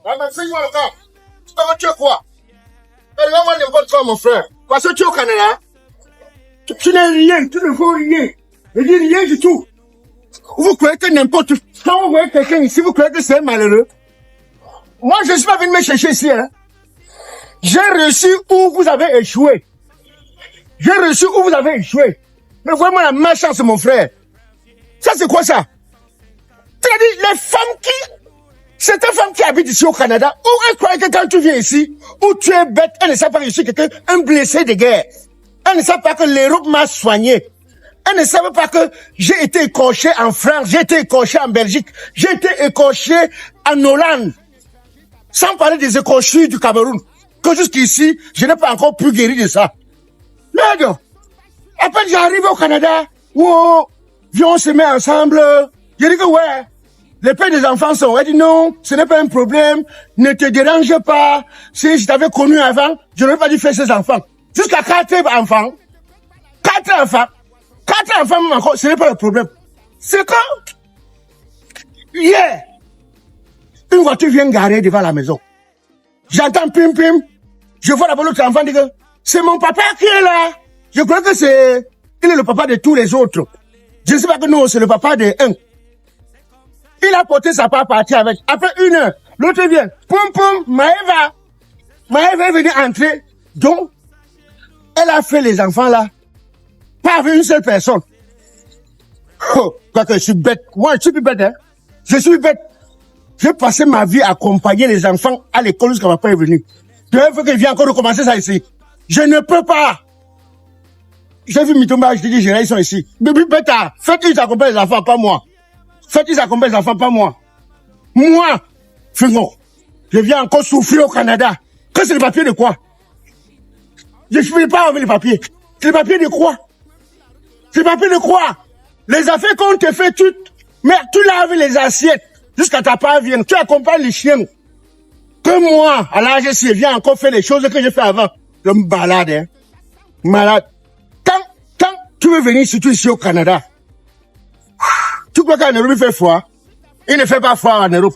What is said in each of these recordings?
Ah, mais c'est quoi encore? Tu es quoi? Regarde-moi n'importe quoi, mon frère. Parce que tu es au Canada. Tu n'es rien, tu ne vaux rien. Je dis rien du tout. Vous croyez que n'importe... Quand vous voyez quelqu'un ici, vous croyez que c'est malheureux? Moi, je ne suis pas venu me chercher ici, hein. J'ai reçu où vous avez échoué. J'ai reçu où vous avez échoué. Mais voyez-moi la malchance, mon frère. Ça, c'est quoi ça? C'est-à-dire, les femmes qui... Certaines femmes qui habitent ici au Canada, où elles croient que quand tu viens ici, où tu es bête, elles ne savent pas que je suis quelqu'un, un blessé de guerre. Elles ne savent pas que l'Europe m'a soigné. Elles ne savent pas que j'ai été écorché en France, j'ai été écorché en Belgique, j'ai été écorché en Hollande. Sans parler des écorchures du Cameroun. Que jusqu'ici, je n'ai pas encore pu guérir de ça. Mais non. Après, j'arrive au Canada. Oh, viens, on se met ensemble. Je dis que ouais. Les pères des enfants sont. Elle dit non, ce n'est pas un problème. Ne te dérange pas. Si je t'avais connu avant, je n'aurais pas dû faire ces enfants. Jusqu'à 4 enfants. 4 enfants. 4 enfants même encore, ce n'est pas le problème. C'est quand, hier, une voiture vient garer devant la maison. J'entends pim pim. Je vois d'abord l'autre enfant dire que c'est mon papa qui est là. Je crois que c'est... Il est le papa de tous les autres. Je ne sais pas que non, c'est le papa de un. Il a porté sa part partir avec. Après 1 heure, l'autre vient. Poum poum, Maëva. Maëva est venue entrer. Donc, elle a fait les enfants là. Pas avec une seule personne. Oh, quoi que je suis bête. Moi, je suis plus bête, hein. Je suis bête. J'ai passé ma vie à accompagner les enfants à l'école jusqu'à ma père est venu. Il faut que je vienne encore recommencer ça ici. Je ne peux pas. J'ai vu Mitomba, je te dis, ils sont ici. Bébé bêta, faites-ils accompagner les enfants, pas moi. Faites-ils accompagner les enfants, pas moi. Moi, Fingo, je viens encore souffrir au Canada. Que c'est le papier de quoi? Je ne suis pas avec les papiers. C'est le papier de quoi? C'est le papier de quoi? Les affaires qu'on te fait, mais tu laves les assiettes jusqu'à ta part vienne. Tu accompagnes les chiens. Que moi, à l'âge je viens encore faire les choses que j'ai fait avant. Je me balade, hein. Malade. Quand tu veux venir surtout ici au Canada, tu crois qu'en Europe il fait froid? Il ne fait pas froid en Europe.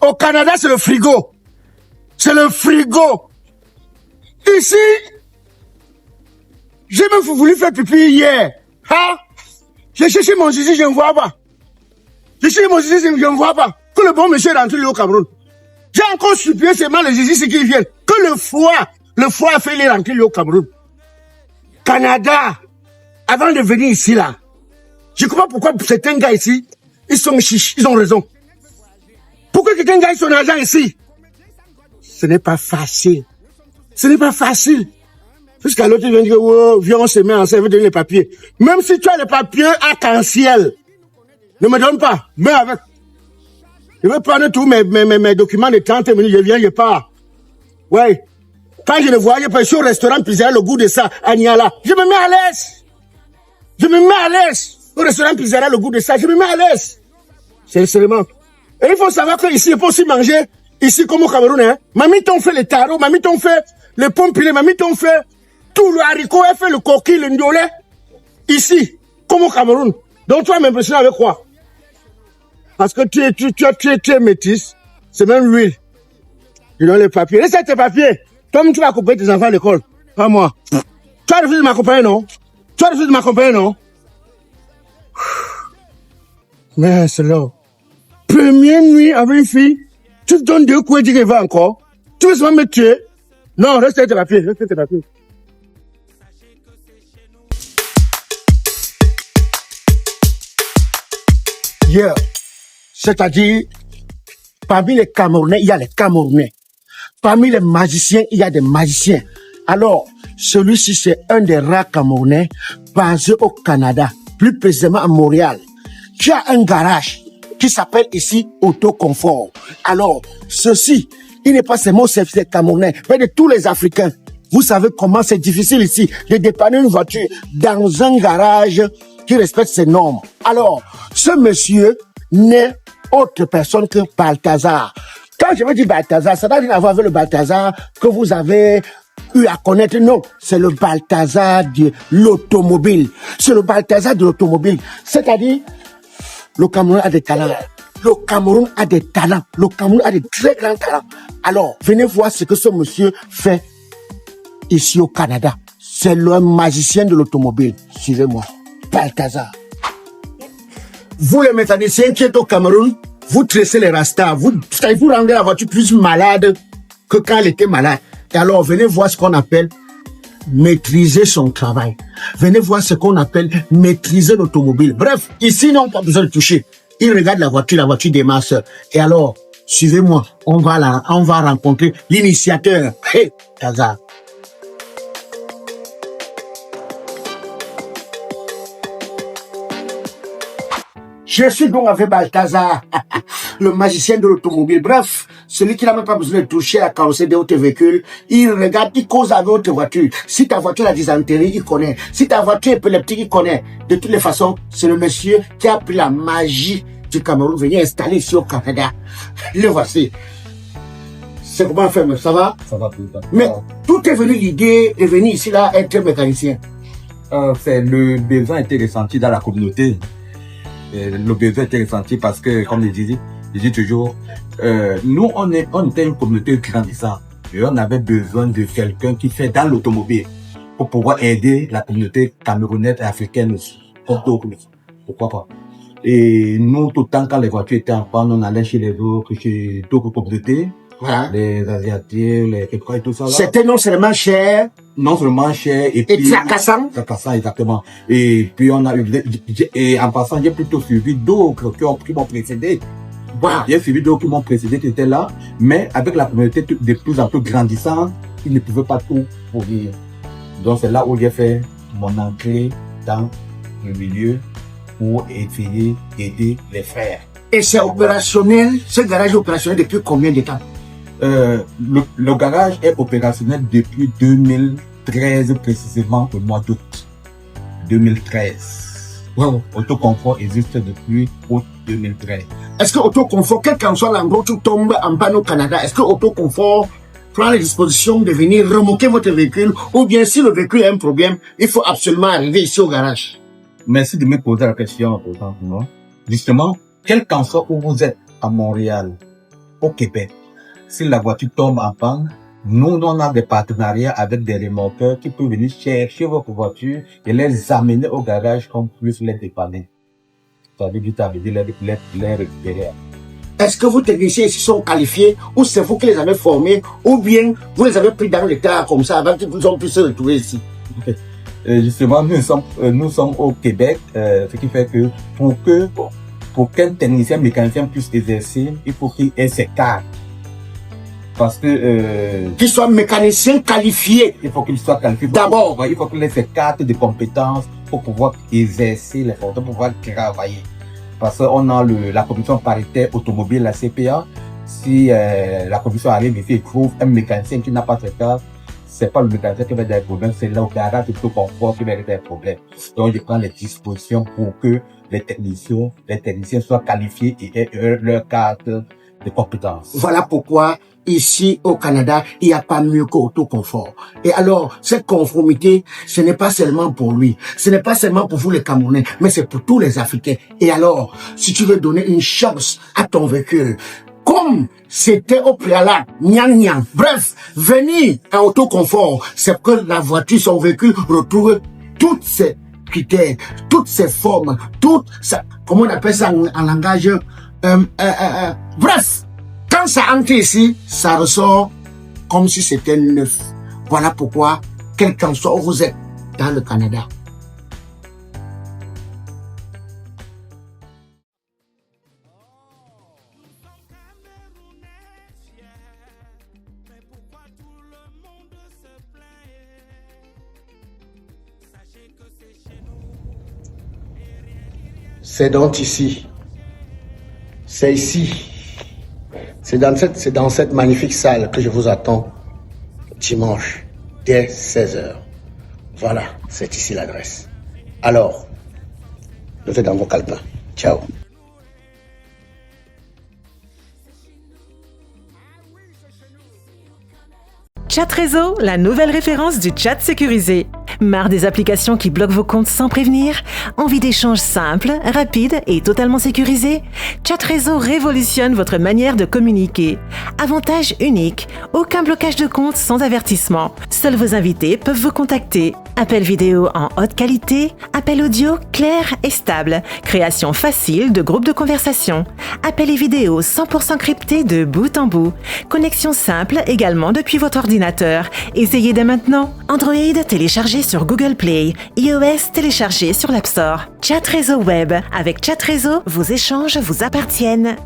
Au Canada, c'est le frigo. C'est le frigo. Ici, j'ai même voulu faire pipi hier. Hein? J'ai cherché mon zizi, je ne vois pas. J'ai cherché mon zizi, je ne vois pas. Que le bon monsieur est rentré au Cameroun. J'ai encore supplié seulement les zizi, c'est qu'ils viennent. Que le froid a fait les rentrer au Cameroun. Canada, avant de venir ici là, je ne comprends pas pourquoi certains gars ici, ils sont chiches, ils ont raison. Pourquoi quelqu'un gagne son argent ici? Ce n'est pas facile. Ce n'est pas facile. Jusqu'à l'autre, il vient dire, oh, viens, on se met ensemble, je vais donner les papiers. Même si tu as les papiers arc-en-ciel, ne me donne pas, mets avec. Je vais prendre tous mes documents de 30 minutes, je viens, je pars. Ouais. Quand je ne voyais pas, je suis au restaurant, puis j'ai le goût de ça, à Niala. Je me mets à l'aise. Je me mets à l'aise. Au restaurant, puis j'ai le goût de ça, je me mets à l'aise. C'est seulement. Et il faut savoir qu'ici, il faut aussi manger, ici comme au Cameroun, hein. Mamie t'ont fait les tarots, mamie t'ont fait les pommes pilées, mamie t'ont fait tout le haricot, elle fait le coquille, le ndolé. Ici, comme au Cameroun. Donc tu vas m'impressionner avec quoi? Parce que tu es métisse, c'est même l'huile. Je donne les papiers. Laisse tes papiers. Toi-même, tu vas accompagner tes enfants à l'école. Pas moi. Tu as refusé de m'accompagner, non? Tu as refusé de m'accompagner, non? Mais c'est là. Première nuit avec une fille, tu te donnes 2 coups et tu dis qu'elle va encore. Tu veux seulement me tuer? Non, reste avec tes papiers. Reste avec tes papiers. Yeah. C'est-à-dire, parmi les Camerounais, il y a les Camerounais. Parmi les magiciens, il y a des magiciens. Alors, celui-ci, c'est un des rares Camerounais basé au Canada, plus précisément à Montréal, qui a un garage qui s'appelle ici Autoconfort. Alors, ceci, il n'est pas seulement au service des Camerounais, mais de tous les Africains. Vous savez comment c'est difficile ici de dépanner une voiture dans un garage qui respecte ses normes. Alors, ce monsieur n'est autre personne que Balthazar. Quand je veux dire Balthazar, ça n'a rien à voir avec le Balthazar que vous avez eu à connaître. Non, c'est le Balthazar de l'automobile. C'est le Balthazar de l'automobile. C'est-à-dire, le Cameroun a des talents. Le Cameroun a des talents. Le Cameroun a de très grands talents. Alors, venez voir ce que ce monsieur fait ici au Canada. C'est le magicien de l'automobile. Suivez-moi. Balthazar. Vous les mécaniciens qui êtes au Cameroun, vous tressez les rastas. Vous rendez la voiture plus malade que quand elle était malade. Et alors, venez voir ce qu'on appelle maîtriser son travail. Venez voir ce qu'on appelle maîtriser l'automobile. Bref, ici, ils n'ont pas besoin de toucher. Ils regardent la voiture démarre seule. Et alors, suivez-moi, on va rencontrer l'initiateur. Hey, Balthazar. Je suis donc avec Balthazar, le magicien de l'automobile. Bref, celui qui n'a même pas besoin de toucher la carrosserie de votre véhicule, il regarde, il cause avec votre voiture. Si ta voiture a dysenterie, il connaît. Si ta voiture est épileptique, il connaît. De toutes les façons, c'est le monsieur qui a pris la magie du Cameroun, venir installer ici au Canada. Le voici. C'est comment faire, ça va? Ça va tout le temps. Mais tout est venu, l'idée de venir ici là être mécanicien. C'est le besoin a été ressenti dans la communauté. Le besoin a été ressenti parce que, comme je dis toujours, nous, on était une communauté grandissante. Et on avait besoin de quelqu'un qui fait dans l'automobile pour pouvoir aider la communauté camerounaise et africaine aussi. Pourquoi pas? Et nous, tout le temps, quand les voitures étaient en panne, on allait chez d'autres communautés. Voilà. Les Asiatiques, les Québécois et tout ça. C'était non seulement cher, et puis tracassant. Tracassant, exactement. Et puis on a eu, et en passant, j'ai plutôt suivi d'autres qui m'ont précédé. Wow. J'ai suivi d'autres qui m'ont précédé, qui étaient là, mais avec la communauté de plus en plus grandissante, ils ne pouvaient pas tout fournir. Donc c'est là où j'ai fait mon entrée dans le milieu pour essayer d'aider les frères. Et c'est opérationnel, ce garage est opérationnel depuis combien de temps? Le garage est opérationnel depuis 2013, précisément au mois d'août 2013. Wow. Autoconfort existe depuis août 2013. Est-ce que Autoconfort, quel qu'en soit l'endroit où tu tombes en panne au Canada, est-ce que Autoconfort prend les dispositions de venir remorquer votre véhicule, ou bien si le véhicule a un problème, il faut absolument arriver ici au garage? Merci de me poser la question, pourtant, moi. Justement, quel qu'en soit où vous êtes, à Montréal, au Québec, si la voiture tombe en panne, nous, on a des partenariats avec des remorqueurs qui peuvent venir chercher votre voiture et les amener au garage qu'on puisse les dépanner. Ça veut dire les récupérer. Est-ce que vos techniciens ici sont qualifiés, ou c'est vous qui les avez formés, ou bien vous les avez pris dans l'état comme ça avant qu'ils puissent se retrouver ici? Okay. Justement, nous sommes au Québec, ce qui fait que pour qu'un technicien mécanicien puisse exercer, il faut qu'il ait ses cartes. Parce que qu'il soit mécanicien qualifié. Il faut qu'il soit qualifié. D'abord, il faut qu'il ait ses cartes de compétences pour pouvoir exercer les fonctions, pour pouvoir travailler. Parce qu'on a la commission paritaire automobile, la CPA. Si la commission arrive ici et trouve un mécanicien qui n'a pas ses cartes, c'est pas le mécanicien qui va avoir des problèmes, c'est là au garage de tout confort qui va avoir des problèmes. Donc je prends les dispositions pour que les techniciens soient qualifiés et aient leur carte de compétences. Voilà pourquoi ici au Canada, il n'y a pas mieux qu'Autoconfort. Et alors, cette conformité, ce n'est pas seulement pour lui, ce n'est pas seulement pour vous les Camerounais, mais c'est pour tous les Africains. Et alors, si tu veux donner une chance à ton véhicule, comme c'était au préalable, gnang. Bref, venir à Autoconfort, c'est que la voiture, son véhicule, retrouve toutes ces critères, toutes ces formes, comment on appelle ça en langage, bref, quand ça entre ici, ça ressort comme si c'était neuf. Voilà pourquoi, quel qu'en soit où vous êtes dans le Canada, c'est donc ici. C'est ici. C'est dans cette magnifique salle que je vous attends dimanche dès 16h. Voilà, c'est ici l'adresse. Alors, notez dans vos calepins. Ciao. Chat Réseau, la nouvelle référence du chat sécurisé. Marre des applications qui bloquent vos comptes sans prévenir? Envie d'échanges simples, rapides et totalement sécurisés? Chat-Réseau révolutionne votre manière de communiquer. Avantage unique, aucun blocage de compte sans avertissement. Seuls vos invités peuvent vous contacter. Appel vidéo en haute qualité, appel audio clair et stable, création facile de groupes de conversation, appel et vidéo 100% cryptés de bout en bout, connexion simple également depuis votre ordinateur. Essayez dès maintenant. Android téléchargé sur Google Play, iOS téléchargé sur l'App Store. Chat Réseau Web. Avec Chat Réseau, vos échanges vous appartiennent.